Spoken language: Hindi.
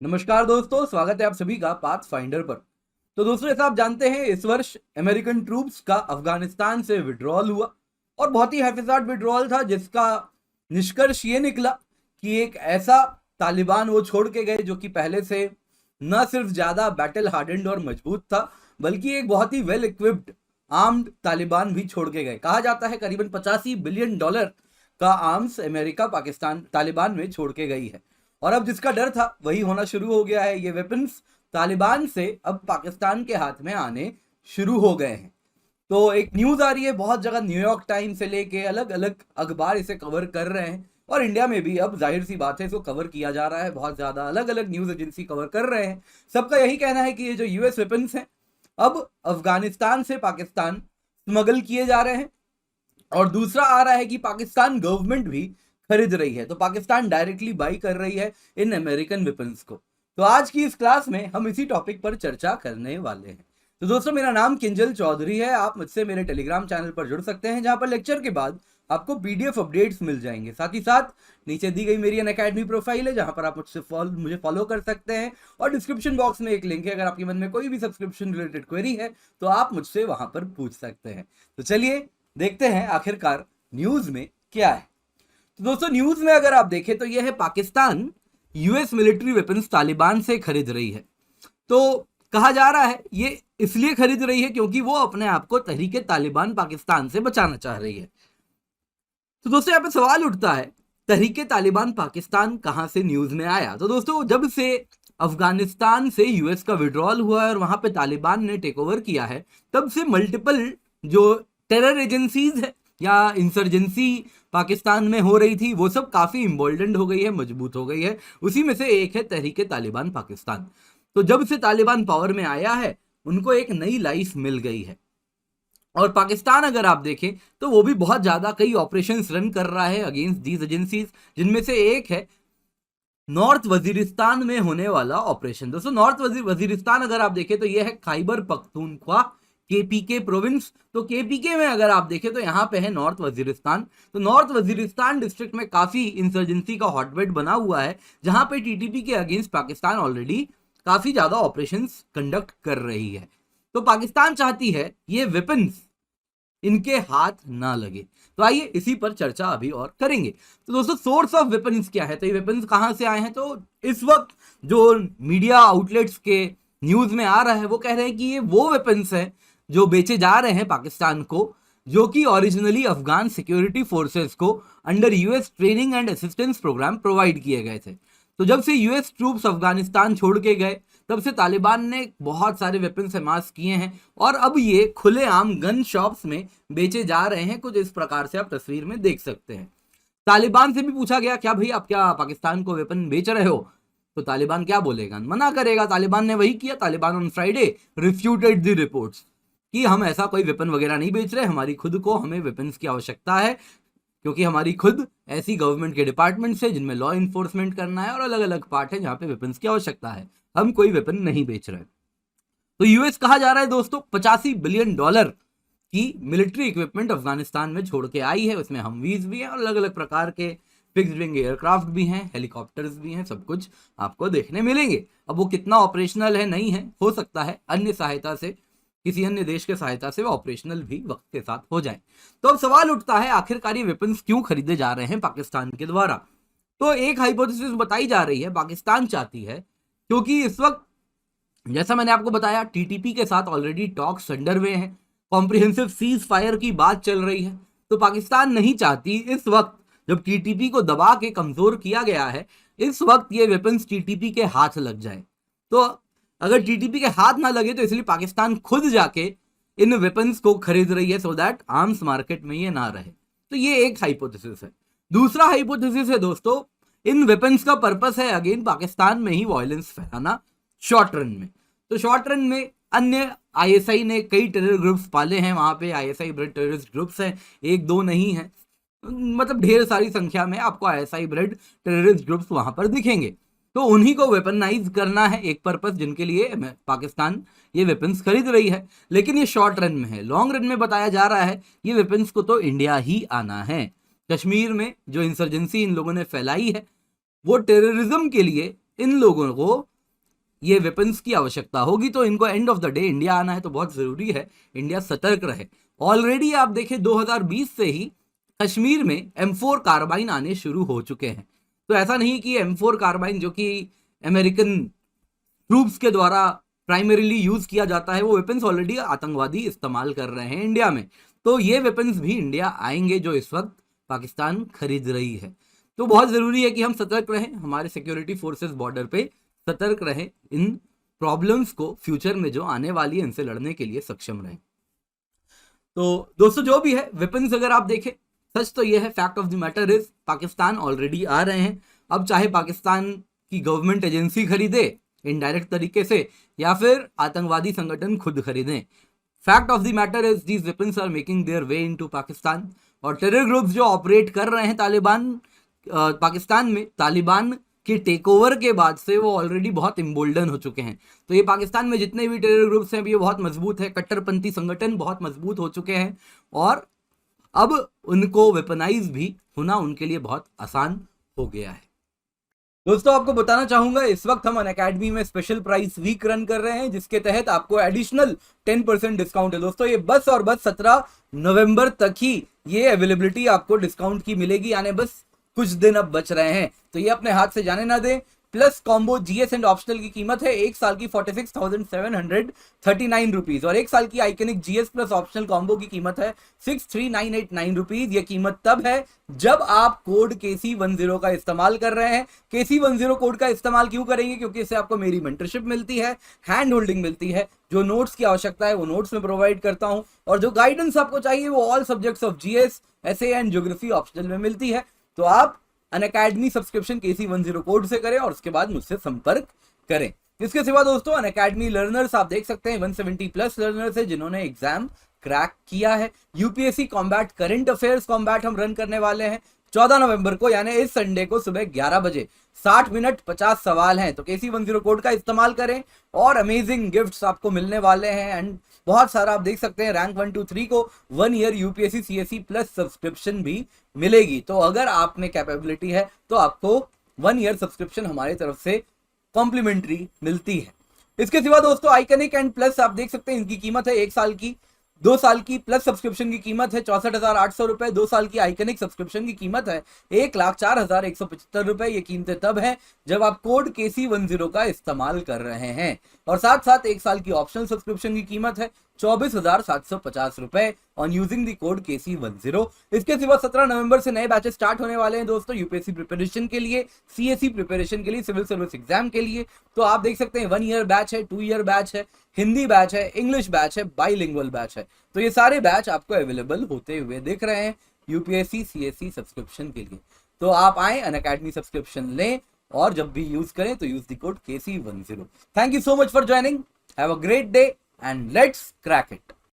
नमस्कार दोस्तों, स्वागत है आप सभी का पाथ फाइंडर पर। तो दोस्तों, जैसा आप जानते हैं, इस वर्ष अमेरिकन ट्रूप्स का अफगानिस्तान से विड्रॉल हुआ और बहुत ही हैफिजात विड्रॉल था, जिसका निष्कर्ष ये निकला कि एक ऐसा तालिबान वो छोड़ के गए जो कि पहले से न सिर्फ ज्यादा बैटल हार्डेंड और मजबूत था, बल्कि एक बहुत ही वेल इक्विप्ड आर्म्ड तालिबान भी छोड़ के गए। कहा जाता है करीबन $85 बिलियन का आर्म्स अमेरिका पाकिस्तान तालिबान में छोड़ के गई है। और अब जिसका डर था वही होना शुरू हो गया है। ये वेपन्स तालिबान से अब पाकिस्तान के हाथ में आने शुरू हो गए हैं। तो एक न्यूज आ रही है, बहुत जगह न्यूयॉर्क टाइम्स से लेके अलग अलग अखबार इसे कवर कर रहे हैं और इंडिया में भी अब जाहिर सी बात है इसको कवर किया जा रहा है। बहुत ज्यादा अलग अलग न्यूज एजेंसी कवर कर रहे हैं। सबका यही कहना है कि ये जो यूएस वेपन्स हैं अब अफगानिस्तान से पाकिस्तान स्मगल किए जा रहे हैं। और दूसरा आ रहा है कि पाकिस्तान गवर्नमेंट भी खरीद रही है, तो पाकिस्तान डायरेक्टली बाई कर रही है इन अमेरिकन वेपन्स को। तो आज की इस क्लास में हम इसी टॉपिक पर चर्चा करने वाले हैं। तो दोस्तों, मेरा नाम किंजल चौधरी है। आप मुझसे मेरे टेलीग्राम चैनल पर जुड़ सकते हैं, जहां पर लेक्चर के बाद आपको पीडीएफ अपडेट्स मिल जाएंगे। साथ ही साथ नीचे दी गई मेरी अनअकैडमी प्रोफाइल है, जहां पर आप मुझे फॉलो कर सकते हैं। और डिस्क्रिप्शन बॉक्स में एक लिंक है, अगर आपके मन में कोई भी सब्सक्रिप्शन रिलेटेड क्वेरी है तो आप मुझसे वहां पर पूछ सकते हैं। तो चलिए देखते हैं आखिरकार न्यूज में क्या है। तो दोस्तों, न्यूज में अगर आप देखें तो यह है Pakistan US military weapons Taliban से खरीद रही है। तो कहा जा रहा है ये इसलिए खरीद रही है क्योंकि वो अपने आप को तहरीके तालिबान पाकिस्तान से बचाना चाह रही है। तो दोस्तों, यहाँ पे सवाल उठता है, तहरीके तालिबान पाकिस्तान कहां से न्यूज में आया? तो दोस्तों, जब से अफगानिस्तान से यूएस का विड्रॉल हुआ है और वहां पे तालिबान ने टेक ओवर किया है, तब से मल्टीपल जो टेरर एजेंसीज है या इंसर्जेंसी पाकिस्तान में हो रही थी, वो सब काफी इम्बोल्डेंड हो गई है, मजबूत हो गई है। उसी में से एक है तहरीके तालिबान पाकिस्तान। तो जब से तालिबान पावर में आया है, उनको एक नई लाइफ मिल गई है। और पाकिस्तान अगर आप देखें तो वो भी बहुत ज्यादा कई ऑपरेशंस रन कर रहा है अगेंस्ट दीज एजेंसीज, जिनमें से एक है नॉर्थ वजीरिस्तान में होने वाला ऑपरेशन। दोस्तों, नॉर्थ वजीरिस्तान अगर आप देखें तो यह है खैबर पख्तूनख्वा केपीके प्रोविंस। तो केपीके में अगर आप देखें तो यहाँ पे है नॉर्थ वजीरिस्तान। तो नॉर्थ वजीरिस्तान डिस्ट्रिक्ट में काफी इंसर्जेंसी का हॉटबेड बना हुआ है, जहां पे टीटीपी के अगेंस्ट पाकिस्तान ऑलरेडी काफी ज्यादा ऑपरेशंस कंडक्ट कर रही है। तो पाकिस्तान चाहती है ये वेपन्स इनके हाथ ना लगे। तो आइए इसी पर चर्चा अभी और करेंगे। तो दोस्तों, सोर्स ऑफ वेपन्स क्या है? तो ये वेपन्स कहां से आए हैं? तो इस वक्त जो मीडिया आउटलेट्स के न्यूज में आ रहा है वो कह रहे हैं कि ये वो वेपन्स हैं जो बेचे जा रहे हैं पाकिस्तान को, जो कि ओरिजिनली अफगान सिक्योरिटी फोर्सेस को under US training and assistance program provide किए गए थे। तो जब से यूएस ट्रूप्स अफगानिस्तान छोड़ के गए, तब से तालिबान ने बहुत सारे वेपन्स अमास किए हैं और अब ये खुलेआम गन शॉप्स में बेचे जा रहे हैं। कुछ इस प्रकार से आप तस्वीर में देख सकते हैं। तालिबान से भी पूछा गया, क्या भाई आप क्या पाकिस्तान को वेपन बेच रहे हो? तो तालिबान क्या बोलेगा? मना करेगा। तालिबान ने वही किया। Taliban on Friday refuted the reports कि हम ऐसा कोई वेपन वगैरह नहीं बेच रहे, हमारी खुद को हमें वेपन्स की आवश्यकता है, क्योंकि हमारी खुद ऐसी गवर्नमेंट के डिपार्टमेंट्स है जिनमें लॉ इन्फोर्समेंट करना है और अलग अलग पार्ट है जहां पे वेपन्स की आवश्यकता है। हम कोई वेपन नहीं बेच रहे। तो यूएस कहा जा रहा है दोस्तों $85 बिलियन की मिलिट्री इक्विपमेंट अफगानिस्तान में छोड़ के आई है। उसमें हमवीज भी हैं और अलग अलग प्रकार के फिक्स्ड विंग एयरक्राफ्ट भी हैं, हेलीकॉप्टर्स भी हैं, सब कुछ आपको देखने मिलेंगे। अब वो कितना ऑपरेशनल है नहीं है, हो सकता है अन्य सहायता से, किसी अन्य देश के सहायता से वो ऑपरेशनल भी वक्त के साथ हो जाए। तो अब सवाल उठता है, आखिरकार ये वेपन्स क्यों खरीदे जा रहे हैं पाकिस्तान के द्वारा? तो एक हाइपोथेसिस बताई जा रही है, पाकिस्तान चाहती है, क्योंकि इस वक्त जैसा मैंने आपको बताया टीटीपी के साथ ऑलरेडी टॉक्स अंडरवे हैं, कॉम्प्रिहेंसिव सीज फायर की बात चल रही है। तो पाकिस्तान नहीं चाहती इस वक्त, जब टीटीपी को दबा के कमजोर किया गया है, इस वक्त ये वेपन्स टीटीपी के हाथ लग जाए। तो अगर टीटीपी के हाथ ना लगे तो इसलिए पाकिस्तान खुद जाके इन वेपन्स को खरीद रही है, सो दैट आर्म्स मार्केट में ये ना रहे। तो ये एक हाइपोथेसिस है। दूसरा हाइपोथेसिस है दोस्तों, इन वेपन्स का पर्पस है अगेन पाकिस्तान में ही वायलेंस फैलाना शॉर्ट रन में। तो शॉर्ट रन में अन्य आईएसआई ने कई टेरर ग्रुप्स पाले हैं, वहां पे आईएसआई ब्रेड टेररिस्ट ग्रुप्स हैं, एक दो नहीं है, मतलब ढेर सारी संख्या में आपको आईएसआई ब्रेड टेररिस्ट ग्रुप्स वहां पर दिखेंगे। तो उन्हीं को वेपनाइज करना है, एक पर्पस जिनके लिए पाकिस्तान ये वेपन्स खरीद रही है। लेकिन ये शॉर्ट रन में है। लॉन्ग रन में बताया जा रहा है ये वेपन्स को तो इंडिया ही आना है। कश्मीर में जो इंसर्जेंसी इन लोगों ने फैलाई है, वो टेररिज्म के लिए इन लोगों को ये वेपन्स की आवश्यकता होगी, तो इनको end of the day India आना है, तो बहुत जरूरी है इंडिया सतर्क रहे। ऑलरेडी आप देखें 2020 से ही कश्मीर में M4 कार्बाइन आने शुरू हो चुके हैं। तो ऐसा नहीं कि M4 कार्बाइन जो कि अमेरिकन ट्रूप्स के द्वारा प्राइमरीली यूज किया जाता है, वो वेपन्स ऑलरेडी आतंकवादी इस्तेमाल कर रहे हैं इंडिया में। तो ये वेपन्स भी इंडिया आएंगे जो इस वक्त पाकिस्तान खरीद रही है। तो बहुत जरूरी है कि हम सतर्क रहें, हमारे सिक्योरिटी फोर्सेस बॉर्डर पे सतर्क रहें, इन प्रॉब्लम्स को फ्यूचर में जो आने वाली है इनसे लड़ने के लिए सक्षम रहें। तो दोस्तों जो भी है वेपन्स अगर आप देखें, सच तो यह है, fact of the matter is Pakistan already आ रहे हैं। अब चाहे पाकिस्तान की गवर्नमेंट एजेंसी खरीदे इनडायरेक्ट तरीके से या फिर आतंकवादी संगठन खुद खरीदें, fact of the matter is these weapons are making their way into Pakistan. और टेरर ग्रुप्स जो ऑपरेट कर रहे हैं पाकिस्तान में, तालिबान के टेक ओवर के बाद से वो ऑलरेडी बहुत इम्बोल्डन हो चुके हैं। तो ये पाकिस्तान में जितने भी टेरर ग्रुप्स हैं ये बहुत मजबूत है, कट्टरपंथी संगठन बहुत मजबूत हो चुके हैं और अब उनको वेपनाइज भी होना उनके लिए बहुत आसान हो गया है। दोस्तों आपको बताना चाहूंगा, इस वक्त हम अनअकैडमी में स्पेशल प्राइस वीक रन कर रहे हैं, जिसके तहत आपको एडिशनल 10% डिस्काउंट है। दोस्तों ये बस और बस 17 नवंबर तक ही ये अवेलेबिलिटी आपको डिस्काउंट की मिलेगी, यानी बस कुछ दिन अब बच रहे हैं, तो ये अपने हाथ से जाने ना दें। Plus combo GS and optional की कीमत है 1 साल की 46,739 रुपीज और 1 साल की iconic GS plus optional combo की कीमत है 63,989 रुपीज। ये कीमत तब है जब आप कोड KC10 का इस्तेमाल कर रहे हैं। KC10 कोड का इस्तेमाल क्यों करेंगे? क्योंकि इससे आपको मेरी मेंटरशिप मिलती है, हैंड होल्डिंग मिलती है, जो नोट्स की आवश्यकता है वो नोट्स में प्रोवाइड करता हूं और जो गाइडेंस आपको चाहिए वो all subjects of GS, SA and geography optional में मिलती है। तो आप अनअकैडमी सब्सक्रिप्शन KC10 कोड से करें और उसके बाद मुझसे संपर्क करें। इसके सिवा दोस्तों अनअकैडमी लर्नर्स आप देख सकते हैं 170 प्लस लर्नर्स है जिन्होंने एग्जाम क्रैक किया है। UPSC combat current affairs combat हम रन करने वाले हैं 14 नवंबर को, यानी इस संडे को सुबह 11 बजे। 60 मिनट 50 सवाल हैं, तो KC10 कोड का इस्तेमाल करें और अमेजिंग गिफ्ट्स आपको मिलने वाले हैं एंड बहुत सारा आप देख सकते हैं। रैंक 1 2 3 को 1 year UPSC CSE plus subscription भी मिलेगी। तो अगर आप में कैपेबिलिटी है तो आपको 1 ईयर सब्सक्रिप्शन हमारी तरफ से कॉम्प्लीमेंट्री मिलती है। इसके सिवा दोस्तों आइकनिक एंड प्लस आप देख सकते हैं, इनकी कीमत है 1 साल की, 2 साल की प्लस सब्सक्रिप्शन की कीमत है 64,800 रुपए, 2 साल की आइकनिक सब्सक्रिप्शन की कीमत है 1,04,175 रुपए। ये कीमतें तब है जब आप कोड KC10 का इस्तेमाल कर रहे हैं और साथ साथ 1 साल की ऑप्शनल सब्सक्रिप्शन की कीमत है 24,750 रुपए on using the code KC10। इसके सिवा 17 नवंबर से नए बैचेस स्टार्ट होने वाले हैं दोस्तों, यूपीएससी प्रिपरेशन के लिए, CSE प्रिपरेशन के लिए, सिविल सर्विस एग्जाम के लिए। तो आप देख सकते हैं 1 ईयर बैच है, 2 ईयर बैच है, हिंदी बैच है, इंग्लिश बैच है, बाइलिंगुअल बैच है। तो ये सारे बैच आपको अवेलेबल होते हुए दिख रहे हैं यूपीएससी CSE सब्सक्रिप्शन के लिए। तो आप आए अनअकैडमी सब्सक्रिप्शन लें और जब भी यूज करें तो use the code KC10। Thank you so much for joining, have a great day and let's crack it.